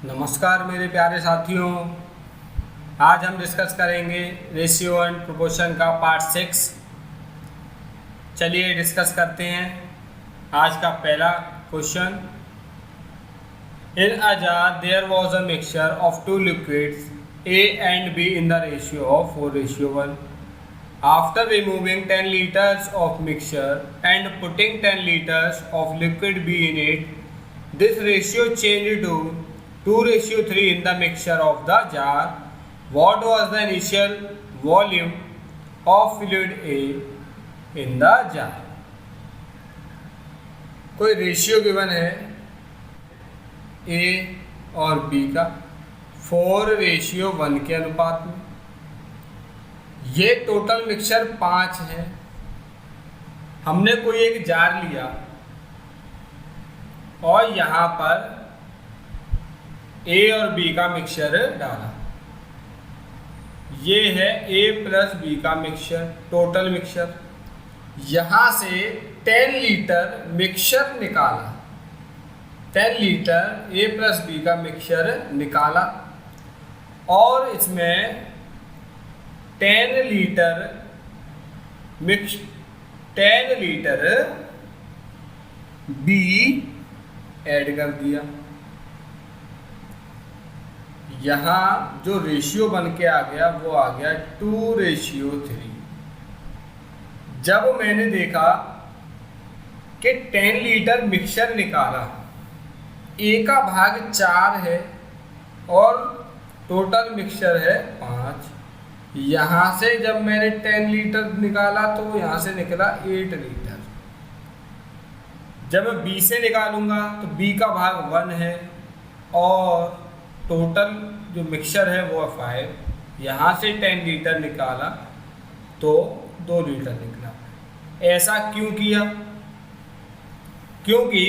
नमस्कार मेरे प्यारे साथियों। आज हम डिस्कस करेंगे रेशियो एंड प्रोपोर्शन का पार्ट 6। चलिए डिस्कस करते हैं। आज का पहला question, in a jar there was a mixture of two liquids A and B in the ratio of 4:1. After removing 10 liters of mixture and putting 10 liters of liquid B in it, this ratio changed to 2:3 in the mixture of the jar. What was the initial volume of fluid A in the jar? कोई ratio given है A और B का 4:1 के अनुपात में। ये total mixture 5 है। हमने कोई एक जार लिया और यहाँ पर A और B का मिक्सचर डाला। ये है A प्लस B का मिक्सचर, टोटल मिक्सचर। यहाँ से 10 लीटर मिक्सचर निकाला, 10 लीटर A प्लस B का मिक्सचर निकाला और इसमें 10 लीटर B ऐड कर दिया। यहाँ जो रेशियो बन के आ गया वो आ गया 2:3। जब मैंने देखा कि 10 लीटर मिक्सचर निकाला, A का भाग 4 है और टोटल मिक्सचर है 5। यहाँ से जब मैंने 10 लीटर निकाला तो यहाँ से निकला 8 लीटर। जब मैं B से निकालूंगा तो B का भाग 1 है और टोटल जो मिक्सचर है वो 5। यहाँ से 10 लीटर निकाला तो 2 लीटर निकला। ऐसा क्यों किया? क्योंकि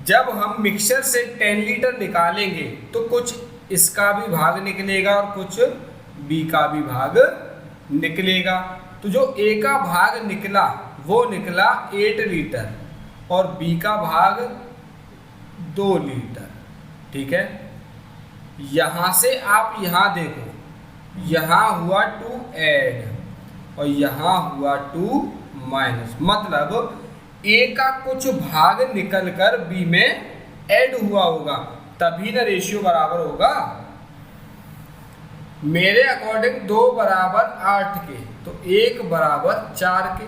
जब हम मिक्सचर से 10 लीटर निकालेंगे तो कुछ इसका भी भाग निकलेगा और कुछ B का भी भाग निकलेगा। तो जो A का भाग निकला वो निकला 8 लीटर और B का भाग 2 लीटर। ठीक है, यहाँ से आप यहाँ देखो, यहाँ हुआ 2 ऐड और यहाँ हुआ 2 माइनस, मतलब A का कुछ भाग निकल कर B में ऐड हुआ होगा, तभी ना रेशियो बराबर होगा। मेरे अकॉर्डिंग 2 बराबर 8 के तो 1 बराबर 4 के।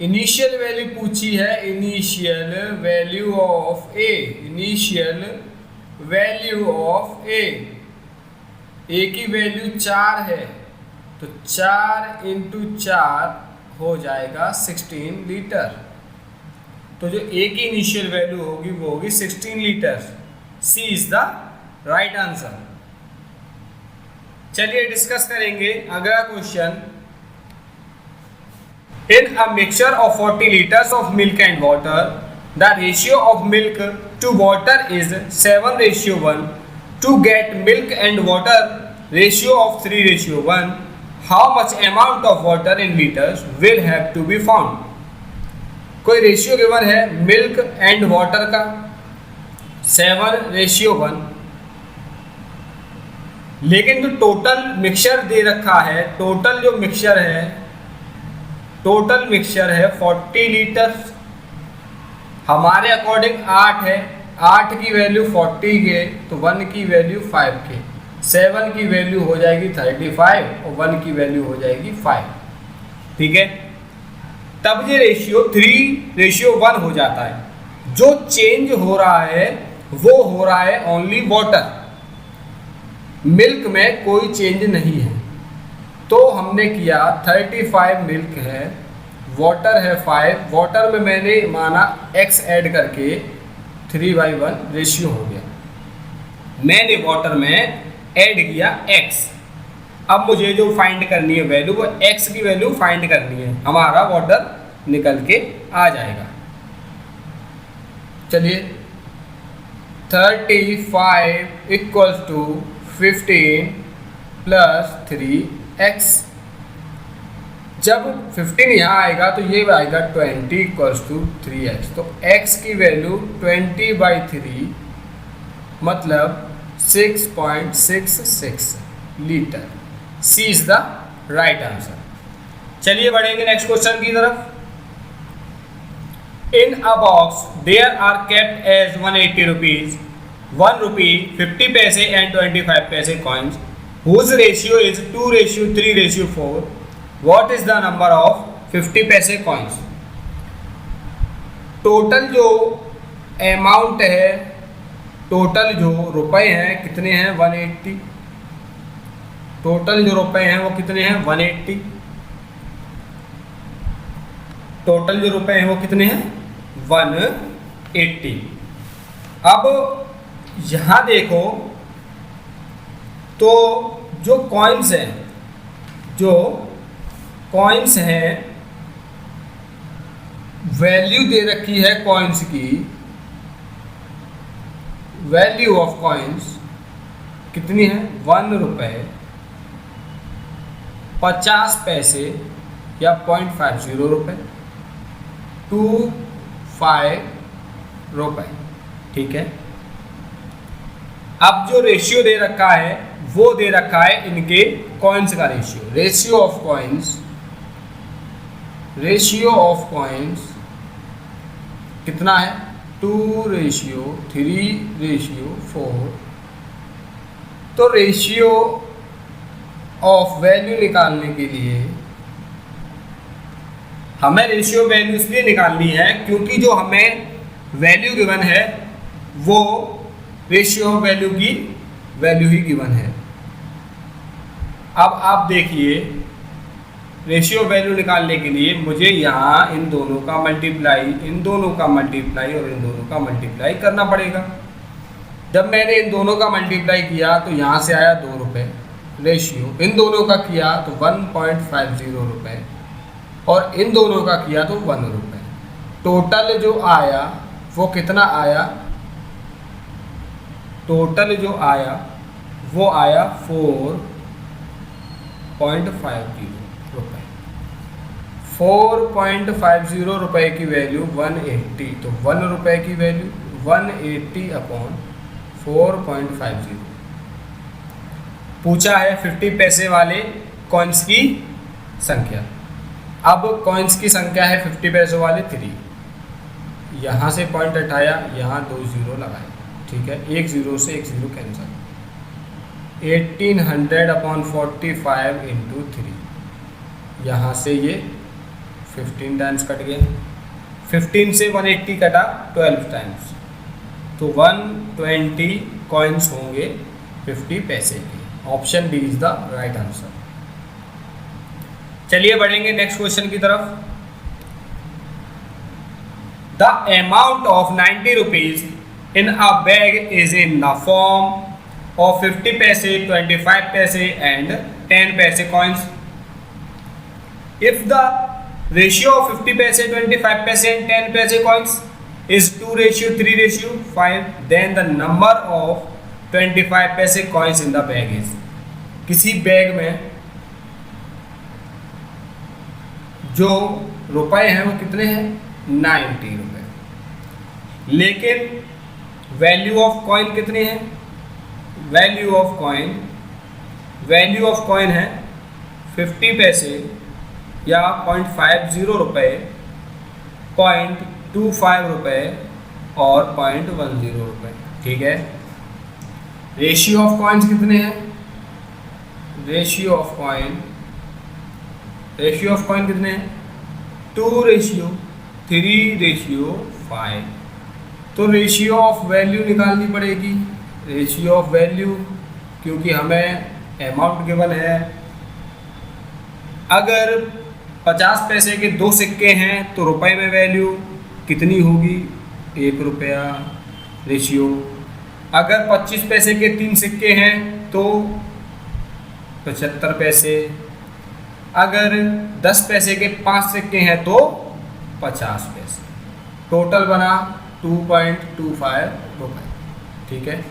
इनिशियल वैल्यू पूछी है, initial value of A, initial value of A की वैल्यू 4 है तो 4 × 4 हो जाएगा 16 लीटर। तो जो A की इनिशियल वैल्यू होगी वो होगी 16 litre. C is the right answer. चलिए डिस्कस करेंगे अगला question. In a mixture of 40 litres of milk and water, the ratio of milk to water is 7:1। To get milk and water ratio of 3:1, how much amount of water in litres will have to be found. कोई ratio given है milk and water का 7:1, लेकिन जो total mixture दे रखा है, total जो mixture है, total mixture है 40 लीटर। हमारे अकॉर्डिंग 8 है, 8 की वैल्यू 40 के तो 1 की वैल्यू 5 के, 7 की वैल्यू हो जाएगी 35 और 1 की वैल्यू हो जाएगी 5। ठीक है, तब ये रेशियो 3:1 हो जाता है। जो चेंज हो रहा है वो हो रहा है ओनली वाटर, मिल्क में कोई चेंज नहीं है। तो हमने किया 35 मिल्क है, वाटर है 5, वाटर में मैंने माना x ऐड करके 3:1 रेशियो हो गया। मैंने वाटर में ऐड किया x। अब मुझे जो फाइंड करनी है वैल्यू, वो x की वैल्यू फाइंड करनी है, हमारा वाटर निकल के आ जाएगा। चलिए 35 = 15 + 3x। जब 15 यहाँ आएगा तो ये आएगा 20 = 3x। तो x की वैल्यू 20/3 मतलब 6.66 litre. C is the right answer. चलिए बढ़ेंगे नेक्स्ट क्वेश्चन की तरफ। In a box there are kept as 180 rupees, 1 rupee, 50 paise and 25 paise coins whose ratio is 2:3:4. What is the number of 50 पैसे कॉइन्स? टोटल जो amount है, total जो रुपए हैं कितने हैं? 180। टोटल जो रुपए हैं वो कितने हैं? 180। टोटल जो रुपए हैं वो कितने हैं? 180। अब यहां देखो तो जो कॉइन्स हैं, वैल्यू दे रखी है कॉइन्स की। वैल्यू ऑफ कॉइन्स कितनी है? 1 रुपए 50 पैसे या 0.50 रुपए, 25 रुपए। ठीक है। अब जो रेशियो दे रखा है वो दे रखा है इनके कॉइन्स का रेशियो। रेशियो ऑफ कॉइन्स कितना है? 2:3:4। तो रेशियो ऑफ वैल्यू निकालने के लिए हमें रेशियो वैल्यू इसलिए निकालनी है क्योंकि जो हमें वैल्यू गिवन है वो रेशियो ऑफ वैल्यू की वैल्यू ही गिवन है। अब आप देखिए, रेशियो वैल्यू निकालने के लिए मुझे यहाँ इन दोनों का मल्टीप्लाई और इन दोनों का मल्टीप्लाई करना पड़ेगा। जब मैंने इन दोनों का मल्टीप्लाई किया तो यहाँ से आया 2 रुपये। रेशियो इन दोनों का किया तो 1.50 रुपये और इन दोनों का किया तो 1 रुपये। टोटल जो आया वो कितना आया? टोटल जो आया वो आया 4.50 रुपये। 4.50 रुपये की वैल्यू 180, तो 1 रुपये की वैल्यू 180/4.50। पूछा है 50 पैसे वाले कॉइन्स की संख्या। अब कॉइन्स की संख्या है 50 पैसे वाले 3। यहाँ से पॉइंट हटाया, यहाँ 2 0 लगाए। ठीक है, 1 0 से 1 0 कैंसिल। 1800/45 × 3, यहाँ से ये 15 टाइम्स कट गया। 15 से 180 कटा 12 टाइम्स, तो 120 कॉइन्स होंगे 50 पैसे के। Option B is the right answer. चलिए बढ़ेंगे नेक्स्ट क्वेश्चन की तरफ। The amount of 90 rupees in a bag is in the form of 50 paise, 25 paise and 10 paise coins. If the ratio of 50 paise, 25 paise and 10 paise coins is 2:3:5, then the number of 25 paise coins in the bag is। किसी bag में जो रुपए हैं वो कितने हैं? 90 रुपए। लेकिन वैल्यू ऑफ कॉइन कितने हैं? वैल्यू ऑफ कॉइन है 50 पैसे या 0.50 रुपये, 0.25 रुपये और 0.10 रुपये। ठीक है। रेशियो ऑफ कॉइन्स कितने हैं? रेशियो ऑफ कॉइन कितने हैं? 2:3:5। तो रेशियो ऑफ वैल्यू निकालनी पड़ेगी। रेशियो ऑफ वैल्यू, क्योंकि हमें अमाउंट गिवन है। अगर 50 पैसे के 2 सिक्के हैं तो रुपए में वैल्यू कितनी होगी? 1 रुपया। रेशियो अगर 25 पैसे के 3 सिक्के हैं तो 75 पैसे। अगर 10 पैसे के 5 सिक्के हैं तो 50 पैसे। टोटल बना 2.25 रुपये। ठीक है,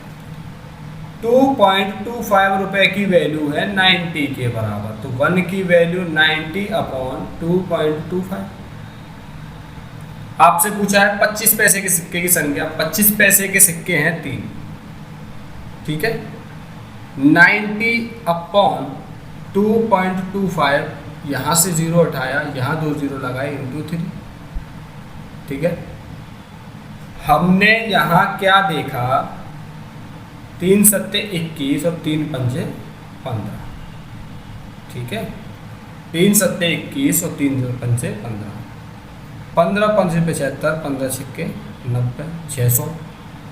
2.25 रुपये की वैल्यू है 90 के बराबर, तो 1 की वैल्यू 90/2.25। आपसे पूछा है 25 पैसे के सिक्के की संख्या। 25 पैसे के सिक्के हैं 3, ठीक है। 90 अपॉन 2.25, यहाँ से 0 उठाया, यहाँ 2 0 लगाए, इंटू 3। ठीक है, हमने यहाँ क्या देखा, 3 सत्ते 21 और 3 पंजे 15। ठीक है, 3 सत्ते 21 और 3 पंजे 15, 15 पंजे 75, 15 छिक्के 90, 600,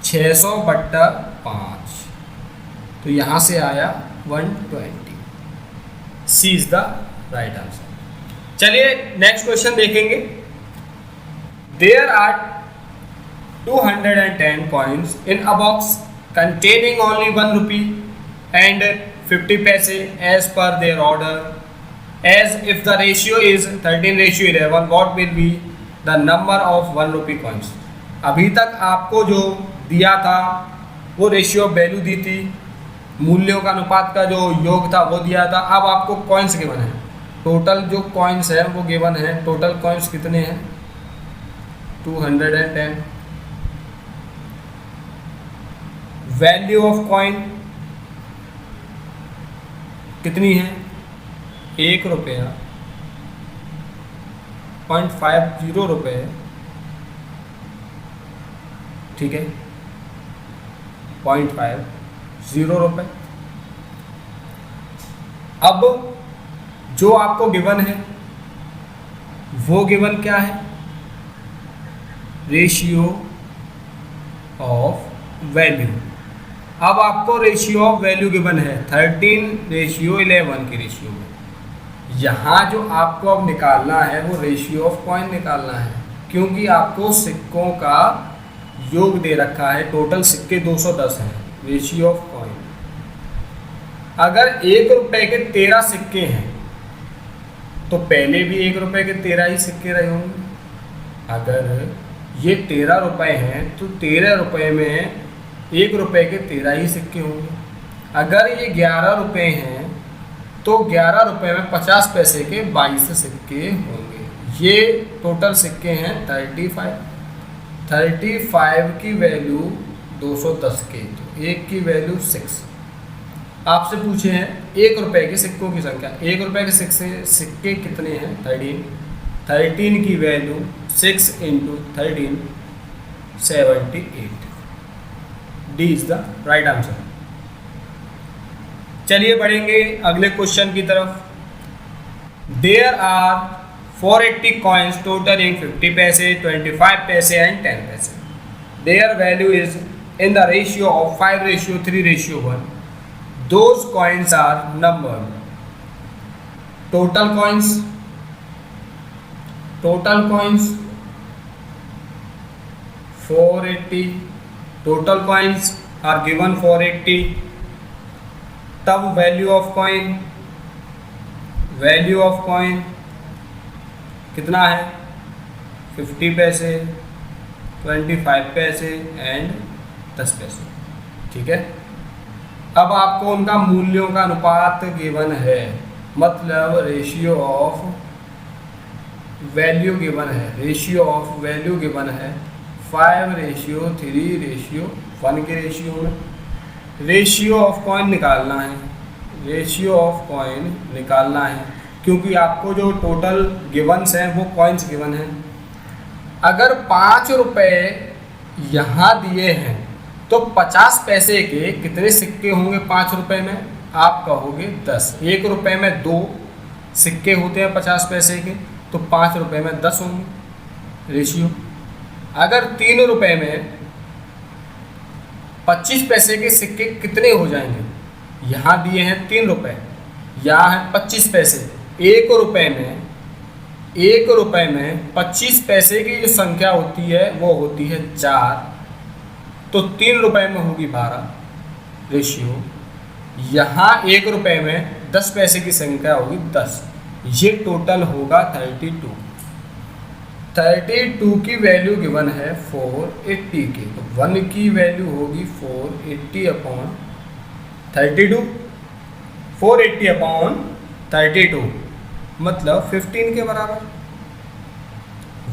600 बट्टा 5, तो यहाँ से आया 120। C is the right answer. चलिए नेक्स्ट क्वेश्चन देखेंगे। There are 210 coins in a box containing only 1 rupee and 50 paise as per their order. As if the ratio is 13:11, what will be the number of 1 rupee coins? अभी तक आपको जो दिया था वो ratio of value दी थी, मूल्यों का अनुपात का जो योग था वो दिया था। अब आपको कॉइन्स गिवन है, टोटल जो कॉइन्स है वो गिवन है। टोटल कॉइन्स कितने हैं? 210। वैल्यू ऑफ कॉइन कितनी है? 1 रुपया, 0.50 रुपये। ठीक है, 0.50 रुपये। अब जो आपको गिवन है वो गिवन क्या है? Ratio of value. अब आपको रेशियो ऑफ वैल्यू गिवन है 13:11 की रेशियो में। यहाँ जो आपको अब निकालना है वो रेशियो ऑफ कॉइन निकालना है, क्योंकि आपको सिक्कों का योग दे रखा है। टोटल सिक्के 210 हैं। रेशियो ऑफ कॉइन, अगर 1 रुपए के 13 सिक्के हैं तो पहले भी 1 रुपए के 13 ही सिक्के रहे होंगे। अगर ये 13 रुपए हैं तो 13 रुपए में 1 रुपए के 13 ही सिक्के होंगे। अगर ये 11 रुपए हैं तो 11 रुपए में 50 पैसे के 22 सिक्के होंगे। ये टोटल सिक्के हैं 35 की वैल्यू 210 के, तो 1 की वैल्यू 6। आपसे पूछे हैं 1 रुपए के सिक्कों की संख्या। 1 रुपए के सिक्के कितने हैं? 13 की value 6 × 13, 78। D is the right answer. चलिए बढ़ेंगे अगले क्वेश्चन की तरफ। देयर आर 480 coins totaling 50 पैसे, 25 पैसे एंड 10 पैसे. Their value is in the ratio of 5:3:1. Those coins are numbered. Total coins 480. Total coins are given 480. तब value of coin कितना है? 50 पैसे, 25 पैसे एंड 10 पैसे. ठीक है. अब आपको उनका मूल्यों का अनुपात गिवन है, मतलब रेशियो ऑफ वैल्यू गिवन है. रेशियो ऑफ वैल्यू गिवन है 5:3:1 के रेशियो में. रेशियो ऑफ कॉइन निकालना है. रेशियो ऑफ कॉइन निकालना है क्योंकि आपको जो टोटल गिवन्स हैं वो कॉइन्स गिवन हैं. अगर 5 रुपये यहाँ दिए हैं तो 50 पैसे के कितने सिक्के होंगे 5 रुपये में? आप कहोगे 10. 1 रुपये में 2 सिक्के होते हैं 50 पैसे के, तो 5 रुपये में 10 होंगे रेशियो. अगर 3 रुपये में 25 पैसे के सिक्के कितने हो जाएंगे? यहाँ दिए हैं 3 रुपये, यहाँ है 25 पैसे. 1 रुपये में 25 पैसे की जो संख्या होती है वो होती है 4, तो 3 रुपये में होगी 12 रेशियो. यहाँ 1 रुपये में 10 पैसे की संख्या होगी 10. ये टोटल होगा 32. 32 की वैल्यू गिवन है 480 की, तो 1 की वैल्यू होगी 480/32. 480/32 मतलब 15 के बराबर.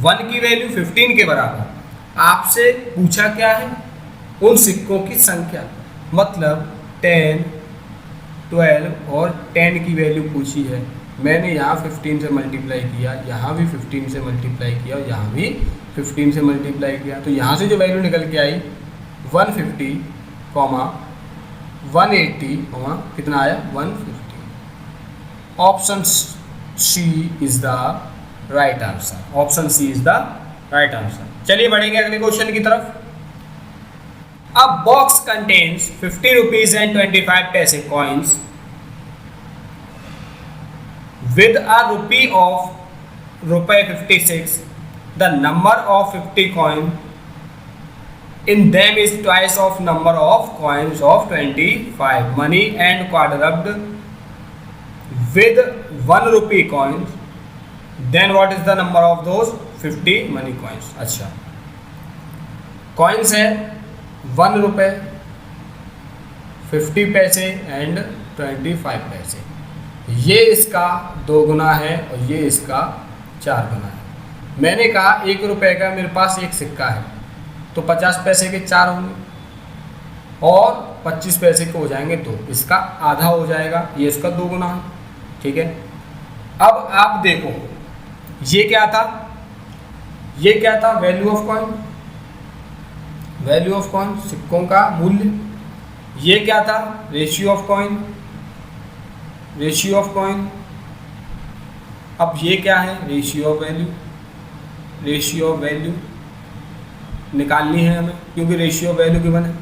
1 की वैल्यू 15 के बराबर. आपसे पूछा क्या है? उन सिक्कों की संख्या. मतलब 10, 12 और 10 की वैल्यू पूछी है। मैंने यहाँ 15 से मल्टीप्लाई किया, यहाँ भी 15 से मल्टीप्लाई किया और यहाँ भी 15 से मल्टीप्लाई किया, तो यहाँ से जो वैल्यू निकल के आई 150, 180, कितना आया 150। Option C is the right answer. Option C is the right answer. चलिए बढ़ेंगे अगले क्वेश्चन की तरफ। A box contains 50 rupees and 25 paise coins with a rupee of rupee 56. The number of 50 coin in them is twice of number of coins of 25. Money and quadrupled with 1 rupee coins. Then what is the number of those 50 money coins? अच्छा, coins है 1 रुपये, 50 paise and 25 पैसे। ये इसका 2 गुना है और ये इसका 4 गुना है। मैंने कहा 1 रुपये का मेरे पास एक सिक्का है तो 50 पैसे के 4 होंगे और 25 पैसे के हो जाएंगे 2, इसका आधा हो जाएगा, ये इसका 2 गुना है। ठीक है, अब आप देखो ये क्या था, ये क्या था, value of coin, value of coin सिक्कों का मूल्य। ये क्या था, ratio of coin, ratio of coin. अब ये क्या है, ratio of value, ratio of value निकालनी है हमें क्योंकि रेशियो ऑफ वैल्यू गिवन है।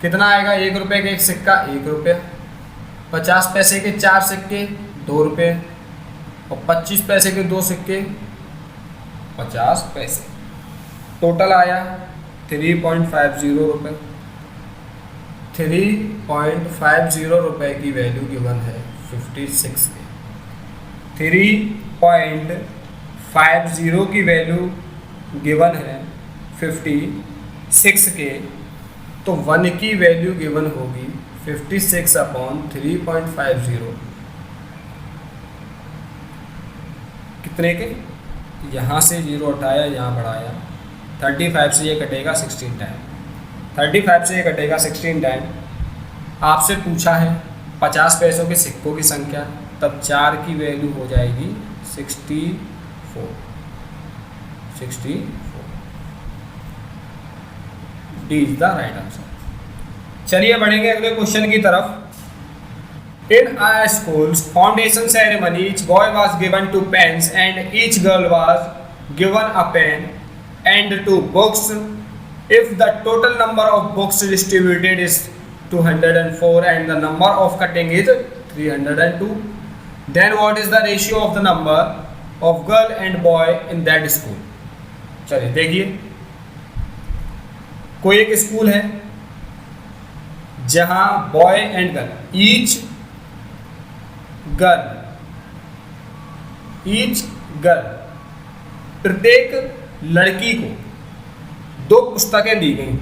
कितना आएगा, 1 रुपये का एक सिक्का 1 रुपया, 50 पैसे के 4 सिक्के 2 रुपये और 25 पैसे के 2 सिक्के 50 पैसे। टोटल आया 3.50 रुपये। 3.50 रुपये की वैल्यू गिवन है 56 के। 3.50 की वैल्यू गिवन है 56 के, तो 1 की वैल्यू गिवन होगी 56 अपॉन 3.50 कितने के, यहाँ से 0 हटाया यहाँ बढ़ाया, 35 से ये कटेगा 16 टाइम, 35 से ये कटेगा 16 टाइम। आपसे पूछा है 50 पैसों के सिक्कों की संख्या, तब 4 की वैल्यू हो जाएगी 64। D is the right answer. चलिए बढ़ेंगे अगले क्वेश्चन की तरफ। In a school's foundation ceremony, each boy was given 2 pens and each girl was given a pen and 2 books. If the total number of books distributed is 204 and the number of cutting is 302, then what is the ratio of the number of girl and boy in that school? चलिए देखिए, कोई एक school है जहां boy and girl, each girl, प्रत्येक लड़की को 2 पुस्तकें दी गई।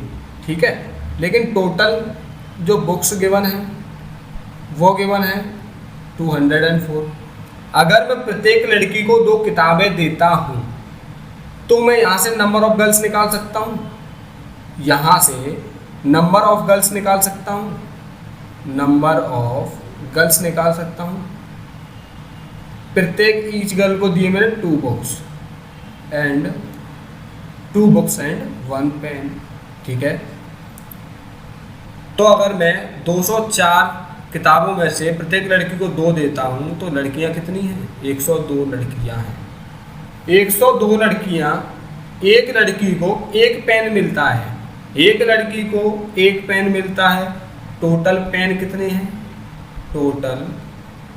ठीक है, लेकिन टोटल जो बुक्स गिवन है वो गिवन है 204। अगर मैं प्रत्येक लड़की को 2 किताबें देता हूं तो मैं यहाँ से नंबर ऑफ गर्ल्स निकाल सकता हूँ, यहाँ से नंबर ऑफ गर्ल्स निकाल सकता हूँ, नंबर ऑफ गर्ल्स निकाल सकता हूँ। प्रत्येक ईच गर्ल को दिए मैंने 2 बुक्स एंड 1 पेन। ठीक है, तो अगर मैं 204 किताबों में से प्रत्येक लड़की को 2 देता हूँ तो लड़कियाँ कितनी हैं, 102 लड़कियाँ हैं। 102 लड़कियाँ, एक लड़की को 1 पेन मिलता है, एक लड़की को 1 पेन मिलता है। टोटल पेन कितने हैं, टोटल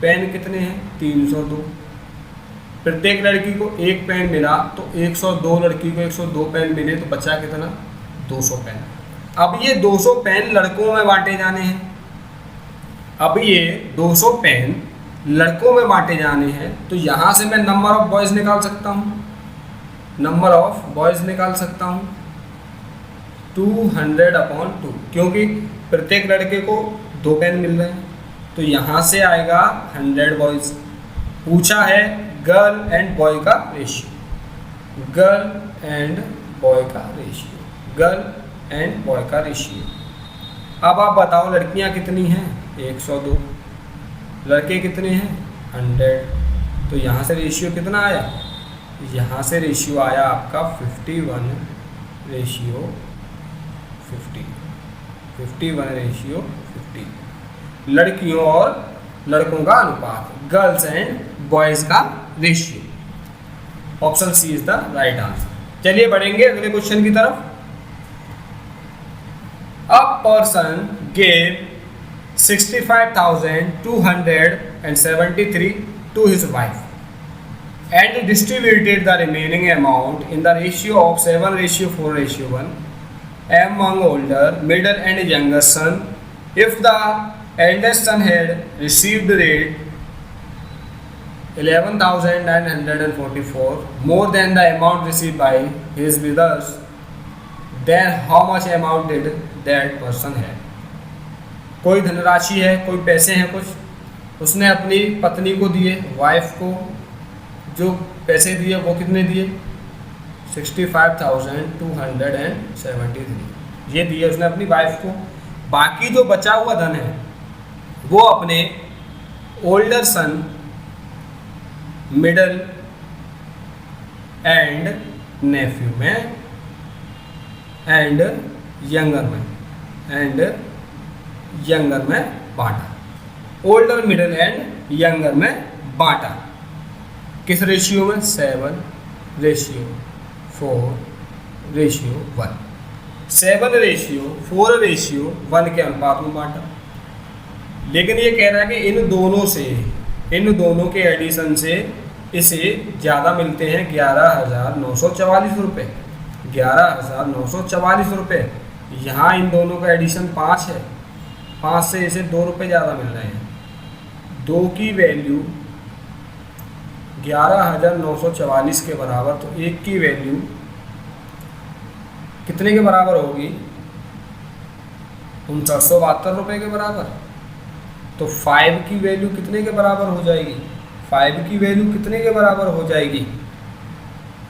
पेन कितने हैं 302। प्रत्येक लड़की को 1 पेन मिला तो 102 लड़की को 102 पेन मिले तो बचा कितना, 200 पेन। अब ये 200 पेन लड़कों में बांटे जाने हैं, अब ये 200 पेन लड़कों में बांटे जाने हैं, तो यहाँ से मैं नंबर ऑफ बॉयज़ निकाल सकता हूँ, नंबर ऑफ बॉयज़ निकाल सकता हूँ 200/2, क्योंकि प्रत्येक लड़के को 2 पेन मिल रहे हैं, तो यहाँ से आएगा 100 बॉयज़। पूछा है गर्ल एंड बॉय का रेशियो, गर्ल एंड बॉय का रेशियो, गर्ल एंड बॉय का रेशियो। अब आप बताओ लड़कियां कितनी हैं? 102। लड़के कितने हैं? 100। तो यहाँ से रेशियो कितना आया? यहाँ से रेशियो आया आपका 51:50। 51:50। लड़कियों और लड़कों का अनुपात, गर्ल्स एंड बॉयज़ का ratio. Option C is the right answer. चलिए बढ़ेंगे अगले क्वेश्चन की तरफ। A person gave 65,273 to his wife and distributed the remaining amount in the ratio of 7:4:1 among older, middle and younger son. If the eldest son had received rate 11,944 more than the amount received by his brothers, then how much amount did that person have? कोई धनराशि है, कोई पैसे हैं कुछ, उसने अपनी पत्नी को दिए, वाइफ को जो पैसे दिए वो कितने दिए? 65,273 ये दिए उसने अपनी वाइफ को। बाकी जो बचा हुआ धन है वो अपने older son, middle and nephew में एंड यंगर में बांटा। ओल्डर, मिडल एंड यंगर में बांटा। किस रेशियो में? 7:4:1। 7:4:1 के अनुपात में बांटा। लेकिन ये कह रहा है कि इन दोनों के एडिशन से इसे ज़्यादा मिलते हैं 11,944 रुपये। 11,944 रुपये। यहाँ इन दोनों का एडिशन 5 है, 5 से इसे 2 रुपये ज़्यादा मिल रहे हैं। 2 की वैल्यू 11,944 के बराबर, तो 1 की वैल्यू कितने के बराबर होगी? 5972 रुपये के बराबर। तो 5 की वैल्यू कितने के बराबर हो जाएगी? 5 की वैल्यू कितने के बराबर हो जाएगी?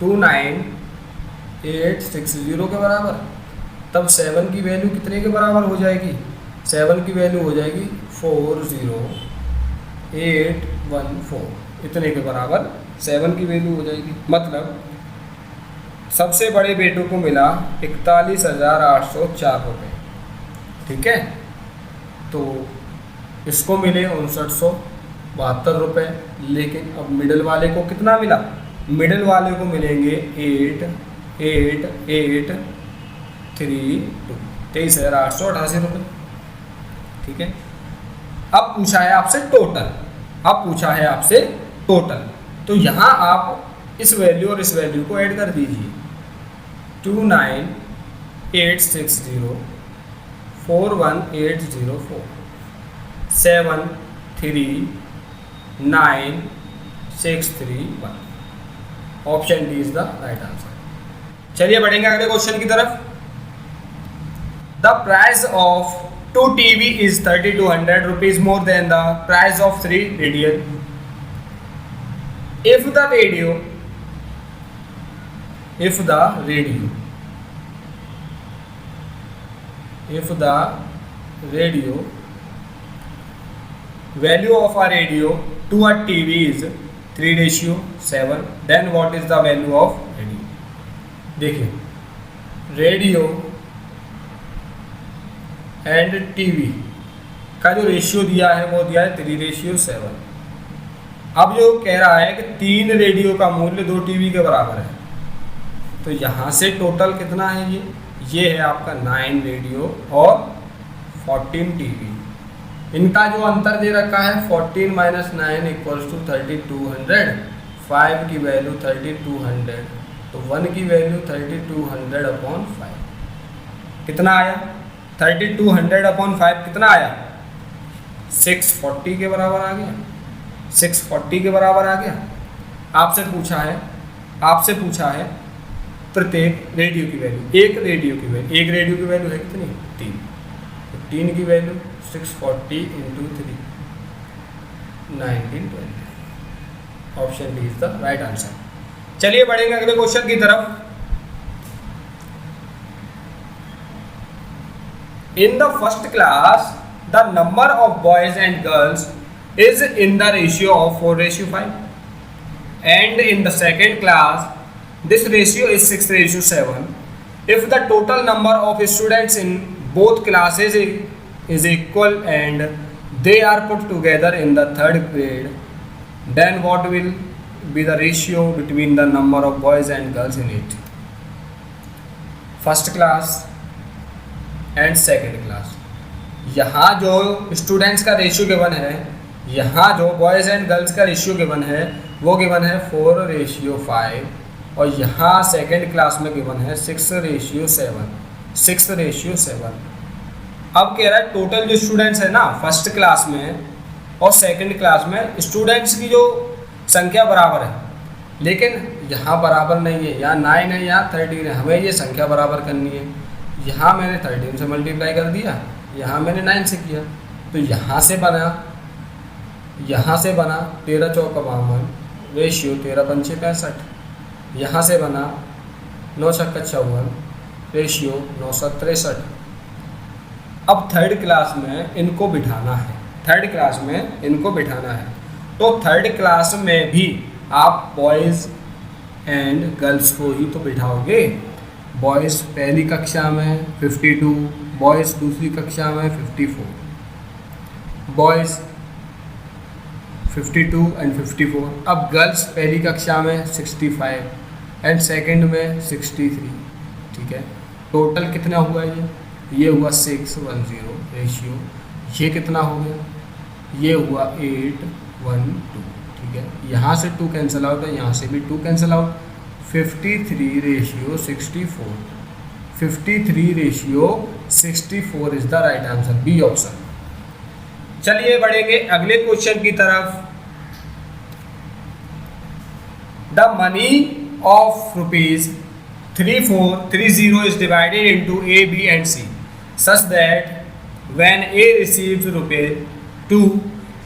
29,860 के बराबर। तब 7 की वैल्यू कितने के बराबर हो जाएगी? 7 की वैल्यू हो जाएगी 40,814। इतने के बराबर 7 की वैल्यू हो जाएगी। मतलब सबसे बड़े बेटों को मिला 41,804 रुपये। ठीक है, तो इसको मिले 5972 रुपये। लेकिन अब मिडिल वाले को कितना मिला? मिडिल वाले को मिलेंगे 8,8,832, 23,888 रुपये। ठीक है, अब पूछा है आपसे टोटल। तो यहाँ आप इस वैल्यू और इस वैल्यू को ऐड कर दीजिए। 29,860, 41,804, 7,3,9,631। Option D is the right answer. चलिए बढ़ेंगे अगले क्वेश्चन की तरफ। The price of 2 TV is 3,200 rupees more than the price of 3 radio. If the radio value of a radio to a TV is 3:7, then what is the value of radio? देखिए, radio and TV का जो ratio दिया है वो दिया है 3:7। अब जो कह रहा है कि 3 रेडियो का मूल्य 2 टीवी के बराबर है, तो यहाँ से टोटल कितना है? ये है आपका 9 रेडियो और 14 टीवी। इनका जो अंतर दे रखा है 14 - 9 = 3,200। 5 की वैल्यू 3,200, तो 1 की वैल्यू 3,200/5 कितना आया? 3,200/5 कितना आया? 640 के बराबर आ गया। 640 के बराबर आ गया। आपसे पूछा है प्रत्येक रेडियो की वैल्यू। एक रेडियो की वैल्यू है कितनी? 3। तो 3 की value 640 × 3, 1920। Option D is the right answer. चलिए बढ़ेंगे अगले क्वेश्चन की तरफ। In the first class, the number of boys and girls is in the ratio of 4:5, and in the second class, this ratio is 6:7. If the total number of students in both classes is equal and they are put together in the third grade, then what will be the ratio between the number of boys and girls in it? First class and second class, यहाँ जो students का ratio given है, यहाँ जो boys and girls का ratio given है वो given है 4:5, और यहाँ सेकेंड क्लास में गिवन है 6:7। अब कह रहा है टोटल जो स्टूडेंट्स है ना फर्स्ट क्लास में और सेकेंड क्लास में, स्टूडेंट्स की जो संख्या बराबर है, लेकिन यहाँ बराबर नहीं है, यहाँ 9 है, यहाँ 13 है, हमें ये संख्या बराबर करनी है। यहाँ मैंने 13 से मल्टीप्लाई कर दिया, यहाँ मैंने 9 से किया, तो यहाँ से बना 13 चौका 52, रेशियो 13 पंचे 65, यहाँ से बना 9 छक्का 54, रेशियो 9 7 63। अब थर्ड क्लास में इनको बिठाना है, तो थर्ड क्लास में भी आप बॉयज़ एंड गर्ल्स को ही तो बिठाओगे। बॉयज़ पहली कक्षा में 52, बॉयज़ दूसरी कक्षा में 54, बॉयज़ 52 एंड 54। अब गर्ल्स पहली कक्षा में 65 एंड सेकंड में 63, ठीक है। टोटल कितना हुआ ये हुआ 6:10 रेशियो, ये कितना हो गया, ये हुआ 8:1:2, ठीक है। यहाँ से 2 कैंसिल आउट है, यहाँ से भी 2 cancel out, 53:64, 53:64 is the right answer, B option. चलिए बढ़ेंगे अगले क्वेश्चन की तरफ। The money of ₹3430 is divided into A, B and C such that when A receives ₹2,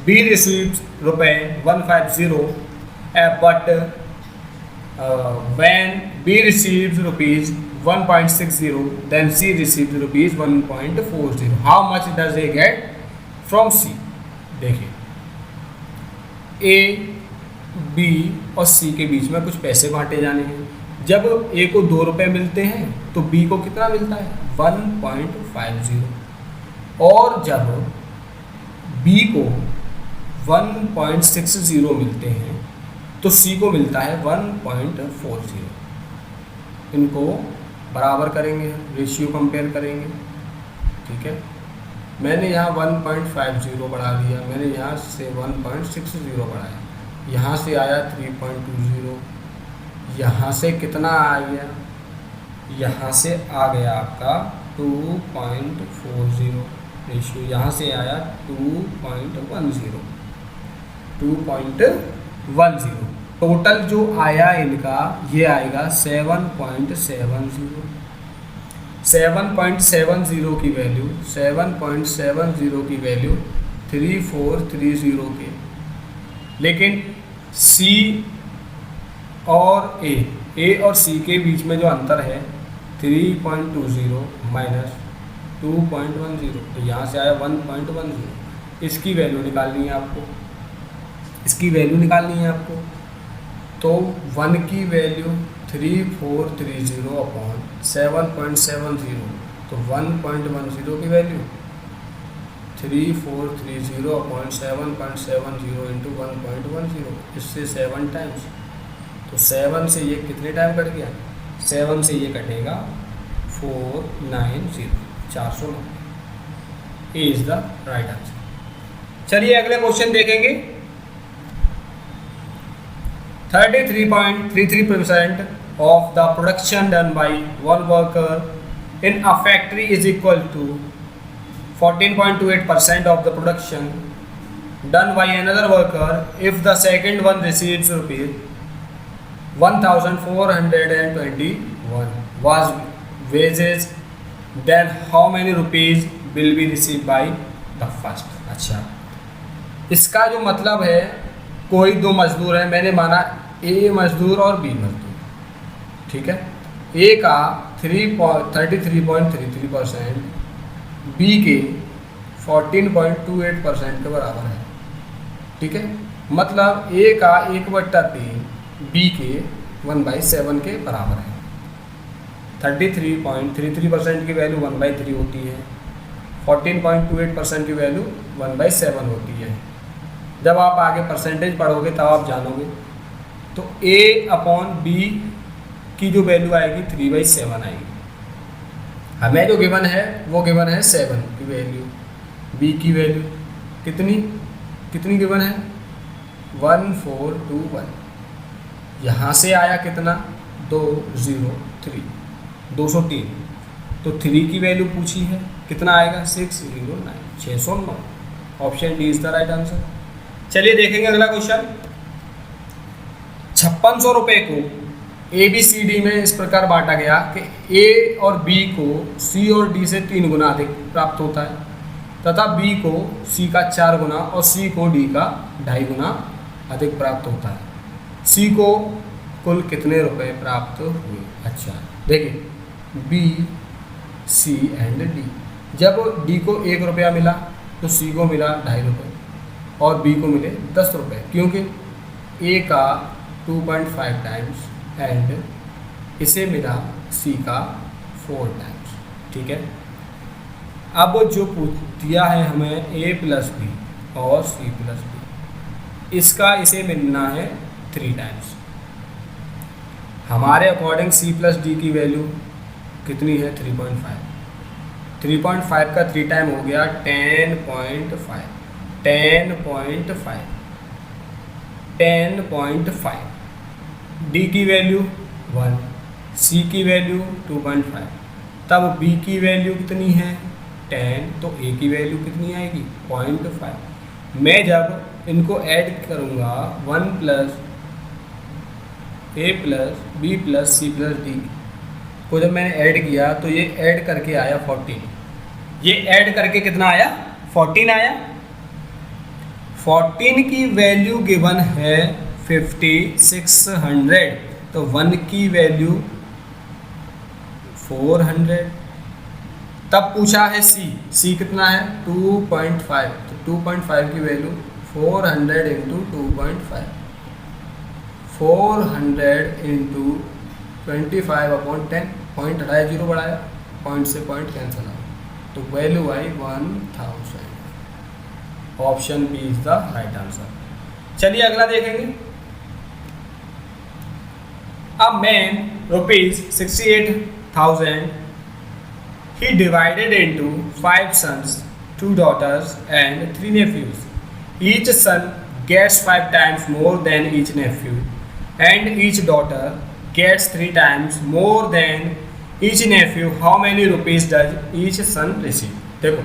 B receives ₹150, but when B receives ₹1.60, then C receives ₹1.40. How much does A get from C? देखिए A, B और C के बीच में कुछ पैसे बांटे जाने हैं। जब A को ₹2 मिलते हैं तो B को कितना मिलता है 1.50, और जब B को 1.60 मिलते हैं तो C को मिलता है 1.40। इनको बराबर करेंगे, रेशियो कंपेयर करेंगे, ठीक है। मैंने यहाँ 1.50 बढ़ा दिया, मैंने यहाँ से 1.60 बढ़ाया, यहाँ से आया 3.20, यहाँ से कितना आ गया, यहाँ से आ गया आपका 2.40 रेशियो, यहाँ से आया 2.10। टोटल जो आया इनका ये आएगा 7.70। 7.70 की वैल्यू 3430 के, लेकिन C और A और C के बीच में जो अंतर है 3.20 माइनस 2.10, तो यहाँ से आया 1.10। इसकी वैल्यू निकालनी है आपको, तो 1 की वैल्यू 3430 अपॉन 7.70, तो 1.10 की वैल्यू 3430 अपॉन 7.70 इंटू 1.10, इससे 7 टाइम्स, तो 7 से ये कितने टाइम कट गया, 7 से ये कटेगा 490, 490। ए इज द राइट आंसर। चलिए अगले क्वेश्चन देखेंगे। 33.33% of the production done by one worker in a factory is equal to 14.28% of the production done by another worker if the second one receives ₹1,421 was wages, then how many rupees will be received by the first। अच्छा, इसका जो मतलब है कोई दो मजदूर है, मैंने माना ए मजदूर और बी मजदूर, ठीक है। ए का 33.33%, बी के 14.28% के बराबर है। ठीक है, मतलब ए का 1/3 बी के 1/7 के बराबर है। 33.33% की वैल्यू 1/3 होती है, 14.28% की वैल्यू 1/7 होती है। जब आप आगे परसेंटेज पढ़ोगे तब आप जानोगे। तो A/B की जो वैल्यू आएगी 3/7 आएगी। हमें जो गिवन है वो गिवन है 7 की वैल्यू, B की वैल्यू कितनी गिवन है 1421। यहाँ से आया कितना 203 तो 3 की वैल्यू पूछी है, कितना आएगा 609 609। Option D is the right answer. चलिए देखेंगे अगला क्वेश्चन। 5600 रुपये को ABCD में इस प्रकार बांटा गया कि A और B को C और D से 3 गुना अधिक प्राप्त होता है तथा B को C का 4 गुना और C को D का 2.5 गुना अधिक प्राप्त होता है। C को कुल कितने रुपए प्राप्त हुए? अच्छा देखिए, B, C एंड D। जब D को 1 रुपया मिला तो C को मिला 2.5 रुपये और B को मिले 10 रुपये, क्योंकि A का 2.5 टाइम्स एंड इसे मिला C का 4 टाइम्स। ठीक है, अब जो पूछ दिया है हमें A + B और C + B, इसका इसे मिलना है 3 टाइम्स। हमारे अकॉर्डिंग C + D की वैल्यू कितनी है 3.5। 3.5 का 3 टाइम हो गया 10.5 10.5। D की वैल्यू 1, C की वैल्यू 2.5, तब B की वैल्यू कितनी है 10, तो A की वैल्यू कितनी आएगी 0.5। मैं जब इनको ऐड करूँगा 1 + A + B + C + D को जब मैंने ऐड किया तो ये ऐड करके आया 14। ये ऐड करके कितना आया 14 आया। 14 की वैल्यू गिवन है 5600, तो 1 की वैल्यू 400। तब पूछा है C कितना है 2.5, तो 2.5 की वैल्यू 400 × 2.5, 400 × 25/10, पॉइंट हटाया 0 बढ़ाया, पॉइंट से पॉइंट कैंसिल आया, तो वैल्यू आई 1000। Option B is the right answer. चलिए अगला देखेंगे। अब man ₹68,000 he divided into 5 sons, 2 daughters and 3 nephews. Each son gets 5 times more than each nephew and each daughter gets 3 times more than each nephew. How many rupees does each son receive? देखो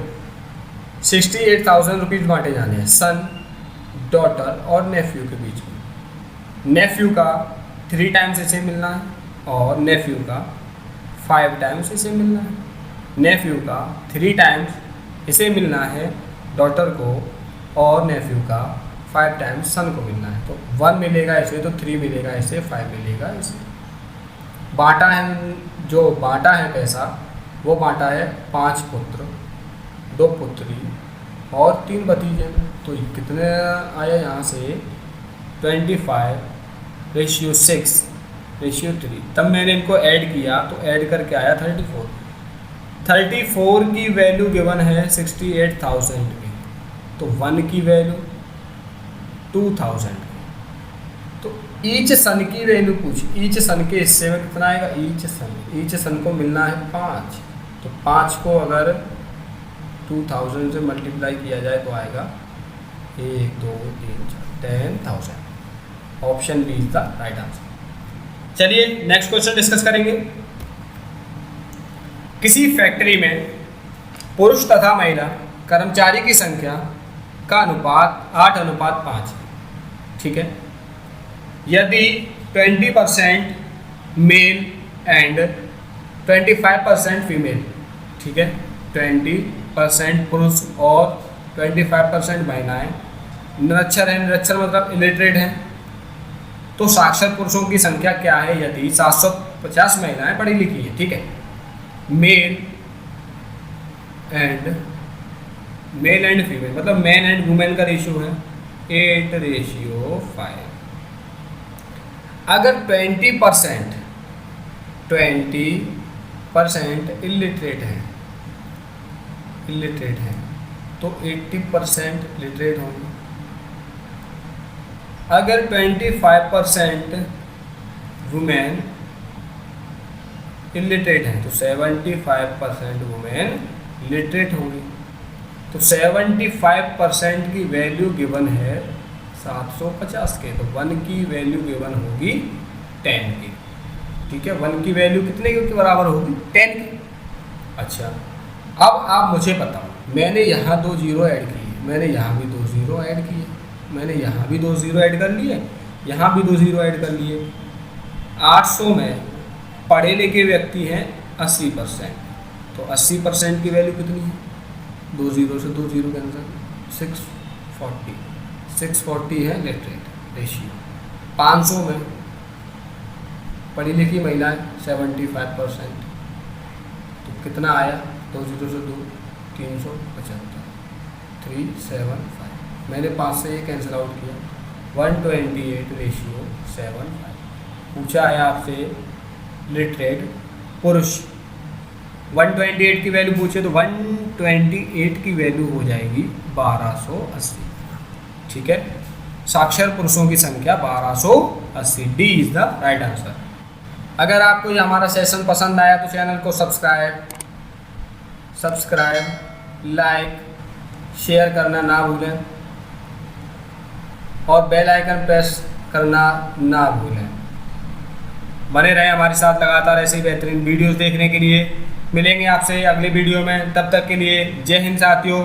68,000 rupees बांटे जाने हैं सन, daughter और नेफ्यू के बीच में। नेफ्यू का 3 times इसे मिलना है और नेफ्यू का 5 टाइम्स इसे मिलना है। नेफ्यू का 3 टाइम्स इसे मिलना है डॉटर को और नेफ्यू का 5 टाइम्स सन को मिलना है। तो 1 मिलेगा इसे, तो 3 मिलेगा इसे, 5 मिलेगा इसे। बांटा है, जो बांटा है पैसा वो बांटा है 5 पुत्र, 2 पुत्री और 3 भतीजे में। तो कितने आया यहाँ से 25:6:3। तब मैंने इनको ऐड किया तो ऐड करके आया 34। 34 की वैल्यू गिवन है 68,000 की, तो 1 की वैल्यू 2000 की। तो ईच सन की वैल्यू पूछी, ईच सन के हिस्से में कितना आएगा ईच सन को मिलना है 5, तो 5 को अगर 2000 से मल्टीप्लाई किया जाए तो आएगा 1 2 3 4 10,000। Option B is the right answer. चलिए नेक्स्ट क्वेश्चन डिस्कस करेंगे। किसी फैक्ट्री में पुरुष तथा महिला कर्मचारी की संख्या का अनुपात 8:5 है। ठीक है, यदि 20% मेल एंड 25% फीमेल, ठीक है, 20% पुरुष और 25% महिलाएं निरक्षर हैं, निरक्षर मतलब इलिटरेट हैं, तो साक्षर पुरुषों की संख्या क्या है यदि 750 महिलाएं पढ़ी लिखी है। ठीक है, male and male and female, मतलब मैन एंड वुमेन का रेशियो है 8:5। अगर 20% इलिटरेट हैं तो 80% लिटरेट होंगे। अगर 25% वुमेन इलिटरेट हैं तो 75% वुमेन लिटरेट होंगी। तो 75% की वैल्यू गिवन है 750 के, तो 1 की वैल्यू गिवन होगी 10 की। ठीक है, 1 की वैल्यू कितने के बराबर होगी? 10 की। अच्छा, अब आप मुझे बताओ, मैंने यहाँ 2 जीरो ऐड किए, मैंने यहाँ भी 2 जीरो ऐड किए, मैंने यहाँ भी 2 जीरो ऐड कर लिए, यहाँ भी 2 जीरो ऐड कर लिए। 800 में पढ़े लिखे व्यक्ति हैं 80%, तो 80% की वैल्यू कितनी है? 2 जीरो से 2 जीरो कैंसिल, 640 है लिटरेट रेशियो। 500 में पढ़ी लिखी महिलाएं 75%, तो कितना आया? 2 जीरो से 2, 375, 375। मैंने 5 से ये कैंसिल आउट किया, 128:7.5। पूछा है आपसे लिटरेट पुरुष, 128 की वैल्यू पूछे तो 128 की वैल्यू हो जाएगी 1280। ठीक है, साक्षर पुरुषों की संख्या 1280। D is the right answer. अगर आपको ये हमारा सेशन पसंद आया तो चैनल को सब्सक्राइब, लाइक, शेयर करना ना भूलें और बेल आइकन प्रेस करना ना भूलें। बने रहें हमारे साथ लगातार ऐसे ही बेहतरीन वीडियोस देखने के लिए। मिलेंगे आपसे अगले वीडियो में, तब तक के लिए जय हिंद साथियों।